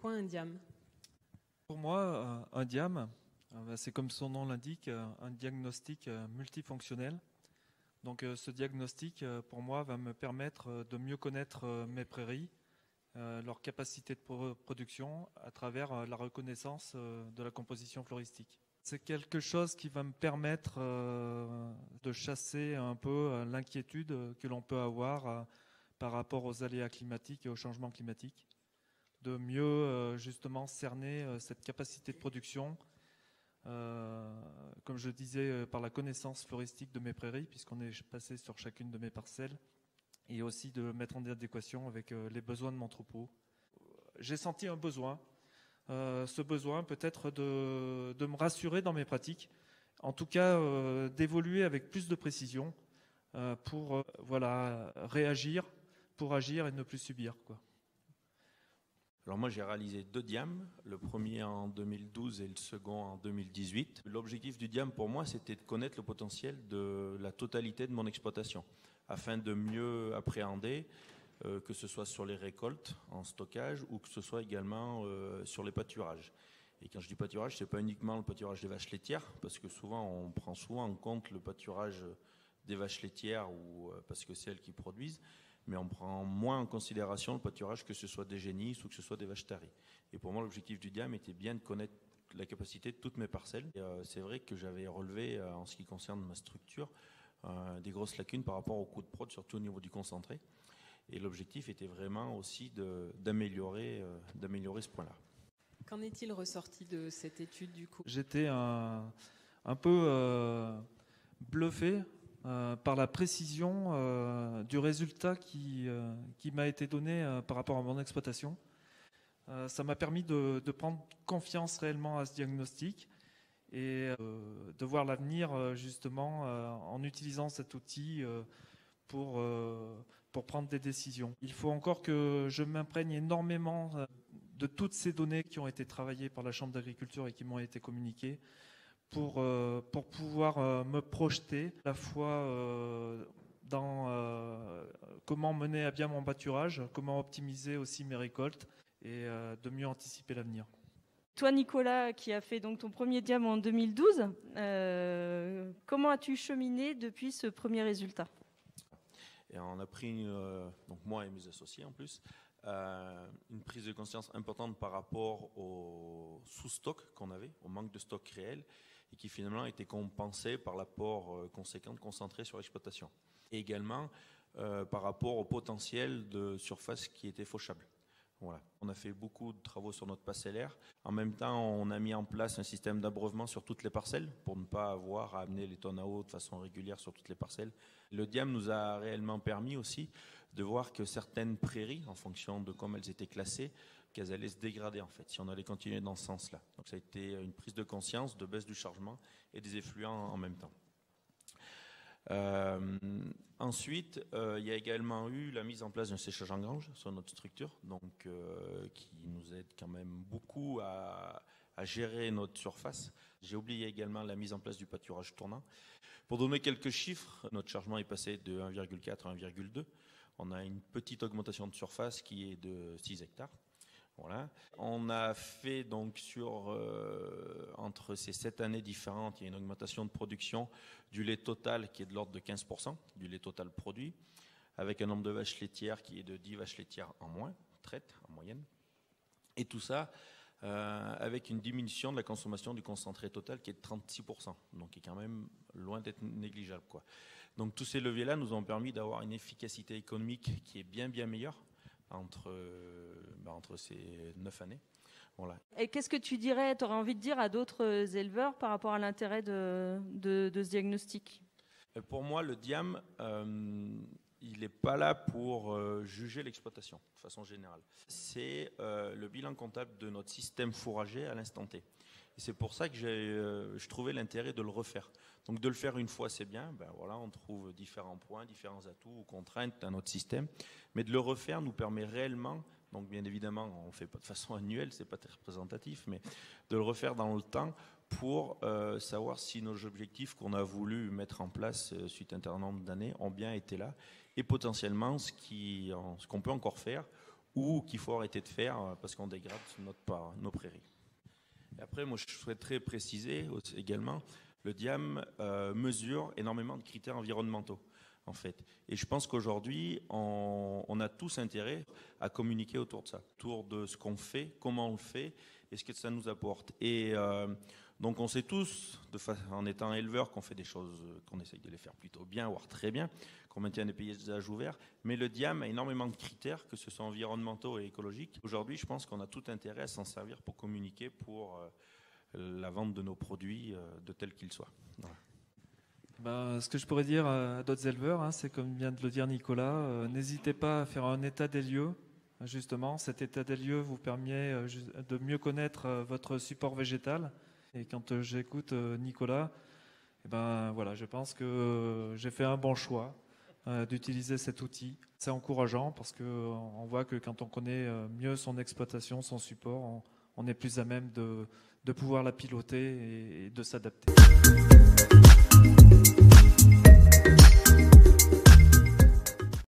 quoi un diam? Pour moi, un diam, c'est comme son nom l'indique, un diagnostic multifonctionnel. Donc ce diagnostic, pour moi, va me permettre de mieux connaître mes prairies, leur capacité de production à travers la reconnaissance de la composition floristique. C'est quelque chose qui va me permettre de chasser un peu l'inquiétude que l'on peut avoir par rapport aux aléas climatiques et au changement climatique, de mieux justement cerner cette capacité de production, comme je disais, par la connaissance floristique de mes prairies, puisqu'on est passé sur chacune de mes parcelles, et aussi de mettre en adéquation avec les besoins de mon troupeau. J'ai senti un besoin, ce besoin peut-être de me rassurer dans mes pratiques, en tout cas d'évoluer avec plus de précision pour voilà, réagir, pour agir et ne plus subir, quoi. Alors moi j'ai réalisé 2 diams, le premier en 2012 et le second en 2018. L'objectif du diam pour moi c'était de connaître le potentiel de la totalité de mon exploitation afin de mieux appréhender que ce soit sur les récoltes en stockage ou que ce soit également sur les pâturages. Et quand je dis pâturage, c'est pas uniquement le pâturage des vaches laitières parce que souvent on prend souvent en compte le pâturage des vaches laitières ou parce que c'est elles qui produisent. Mais on prend moins en considération le pâturage que ce soit des génisses ou que ce soit des vaches taries. Et pour moi, l'objectif du diam était bien de connaître la capacité de toutes mes parcelles. C'est vrai que j'avais relevé, en ce qui concerne ma structure, des grosses lacunes par rapport au coût de prod, surtout au niveau du concentré. Et l'objectif était vraiment aussi d'améliorer ce point-là. Qu'en est-il ressorti de cette étude du coup? J'étais un peu bluffé par la précision du résultat qui m'a été donné par rapport à mon exploitation. Ça m'a permis de prendre confiance réellement à ce diagnostic et de voir l'avenir justement en utilisant cet outil pour prendre des décisions. Il faut encore que je m'imprègne énormément de toutes ces données qui ont été travaillées par la Chambre d'agriculture et qui m'ont été communiquées pour pouvoir me projeter à la fois dans comment mener à bien mon pâturage, comment optimiser aussi mes récoltes et de mieux anticiper l'avenir. Toi, Nicolas, qui a fait donc ton premier diam en 2012, comment as-tu cheminé depuis ce premier résultat? Et on a pris, donc moi et mes associés en plus, une prise de conscience importante par rapport au sous-stock qu'on avait, au manque de stock réel, et qui finalement a été compensé par l'apport conséquent de concentré sur l'exploitation. Et également par rapport au potentiel de surface qui était fauchable. Voilà. On a fait beaucoup de travaux sur notre parcellaire. En même temps, on a mis en place un système d'abreuvement sur toutes les parcelles pour ne pas avoir à amener les tonnes à eau de façon régulière sur toutes les parcelles. Le diam nous a réellement permis aussi de voir que certaines prairies, en fonction de comment elles étaient classées, qu'elles allaient se dégrader en fait, si on allait continuer dans ce sens-là. Donc ça a été une prise de conscience de baisse du chargement et des effluents en même temps. Ensuite, il y a également eu la mise en place d'un séchage en grange sur notre structure, donc qui nous aide quand même beaucoup à gérer notre surface. J'ai oublié également la mise en place du pâturage tournant. Pour donner quelques chiffres, notre chargement est passé de 1,4 à 1,2. On a une petite augmentation de surface qui est de 6 hectares. Voilà. On a fait donc entre ces 7 années différentes, il y a une augmentation de production du lait total qui est de l'ordre de 15%, du lait total produit, avec un nombre de vaches laitières qui est de 10 vaches laitières en moins, traite en moyenne. Et tout ça avec une diminution de la consommation du concentré total qui est de 36%, donc qui est quand même loin d'être négligeable, quoi. Donc tous ces leviers-là nous ont permis d'avoir une efficacité économique qui est bien meilleure entre ces 9 années. Voilà. Et qu'est-ce que tu dirais, tu aurais envie de dire à d'autres éleveurs par rapport à l'intérêt de ce diagnostic? Pour moi, le diam, il n'est pas là pour juger l'exploitation, de façon générale. C'est le bilan comptable de notre système fourrager à l'instant T. Et c'est pour ça que je trouvais l'intérêt de le refaire. Donc de le faire une fois, c'est bien. Ben voilà, on trouve différents points, différents atouts ou contraintes dans notre système. Mais de le refaire nous permet réellement, donc bien évidemment, on ne fait pas de façon annuelle, c'est pas très représentatif, mais de le refaire dans le temps pour savoir si nos objectifs qu'on a voulu mettre en place suite à un certain nombre d'années ont bien été là et potentiellement ce qu'on peut encore faire ou qu'il faut arrêter de faire parce qu'on dégrade nos prairies. Et après, moi, je souhaiterais préciser également, le DIAM mesure énormément de critères environnementaux, en fait. Et je pense qu'aujourd'hui, on a tous intérêt à communiquer autour de ça, autour de ce qu'on fait, comment on le fait, et ce que ça nous apporte. Et donc, on sait tous, en étant éleveurs, qu'on fait des choses, qu'on essaye de les faire plutôt bien, voire très bien, qu'on maintient des paysages ouverts. Mais le DIAM a énormément de critères, que ce soit environnementaux et écologiques. Aujourd'hui, je pense qu'on a tout intérêt à s'en servir pour communiquer pour la vente de nos produits de tels qu'ils soient. Voilà. Ce que je pourrais dire à d'autres éleveurs, c'est comme vient de le dire Nicolas, n'hésitez pas à faire un état des lieux. Justement, cet état des lieux vous permet de mieux connaître votre support végétal. Et quand j'écoute Nicolas, voilà, je pense que j'ai fait un bon choix d'utiliser cet outil. C'est encourageant parce qu'on voit que quand on connaît mieux son exploitation, son support, on est plus à même de pouvoir la piloter et de s'adapter.